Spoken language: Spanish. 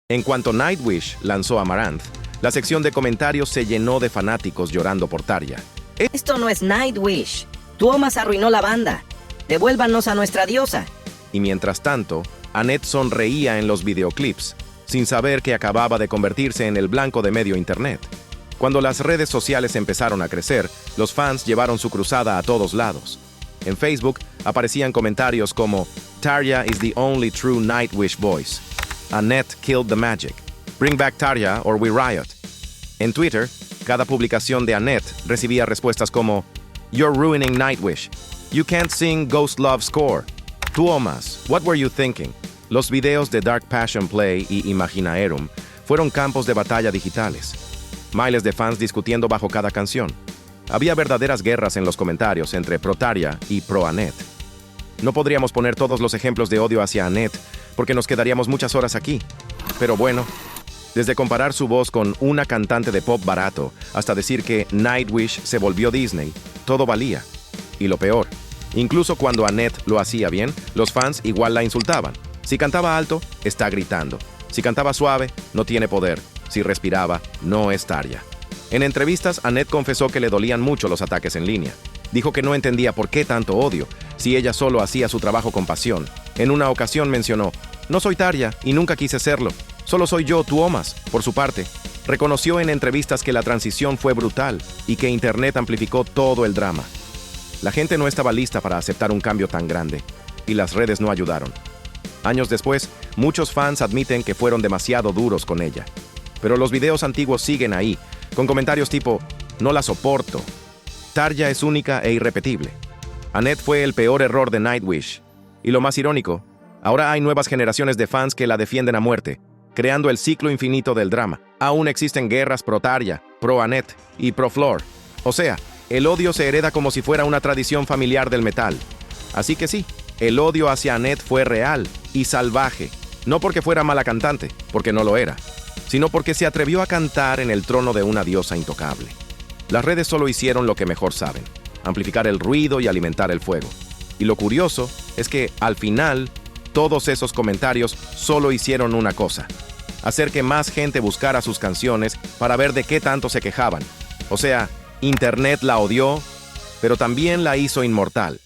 En cuanto Nightwish lanzó Amaranth, la sección de comentarios se llenó de fanáticos llorando por Tarja. Esto no es Nightwish. Tuomas arruinó la banda. Devuélvanos a nuestra diosa. Y mientras tanto, Annette sonreía en los videoclips, sin saber que acababa de convertirse en el blanco de medio internet. Cuando las redes sociales empezaron a crecer, los fans llevaron su cruzada a todos lados. En Facebook aparecían comentarios como "Tarja is the only true Nightwish voice", "Annette killed the magic", "Bring back Tarja or we riot". En Twitter, cada publicación de Annette recibía respuestas como "You're ruining Nightwish", "You can't sing Ghost Love Score", "Tuomas, what were you thinking?". Los videos de Dark Passion Play y Imaginaerum fueron campos de batalla digitales. Miles de fans discutiendo bajo cada canción. Había verdaderas guerras en los comentarios entre pro Tarja y pro Annette. No podríamos poner todos los ejemplos de odio hacia Annette porque nos quedaríamos muchas horas aquí. Pero bueno, desde comparar su voz con una cantante de pop barato hasta decir que Nightwish se volvió Disney, todo valía. Y lo peor, incluso cuando Annette lo hacía bien, los fans igual la insultaban. Si cantaba alto, está gritando. Si cantaba suave, no tiene poder. Si respiraba, no es Tarja. En entrevistas, Annette confesó que le dolían mucho los ataques en línea. Dijo que no entendía por qué tanto odio, si ella solo hacía su trabajo con pasión. En una ocasión mencionó: "No soy Tarja y nunca quise serlo. Solo soy yo, Tuomas". Por su parte, reconoció en entrevistas que la transición fue brutal y que Internet amplificó todo el drama. La gente no estaba lista para aceptar un cambio tan grande, y las redes no ayudaron. Años después, muchos fans admiten que fueron demasiado duros con ella. Pero los videos antiguos siguen ahí, con comentarios tipo "No la soporto". Tarja es única e irrepetible. Annette fue el peor error de Nightwish. Y lo más irónico, ahora hay nuevas generaciones de fans que la defienden a muerte, creando el ciclo infinito del drama. Aún existen guerras pro Tarja, pro Annette y pro Floor. O sea, el odio se hereda como si fuera una tradición familiar del metal. Así que sí, el odio hacia Annette fue real y salvaje. No porque fuera mala cantante, porque no lo era, sino porque se atrevió a cantar en el trono de una diosa intocable. Las redes solo hicieron lo que mejor saben: amplificar el ruido y alimentar el fuego. Y lo curioso es que, al final, todos esos comentarios solo hicieron una cosa: hacer que más gente buscara sus canciones para ver de qué tanto se quejaban. O sea, Internet la odió, pero también la hizo inmortal.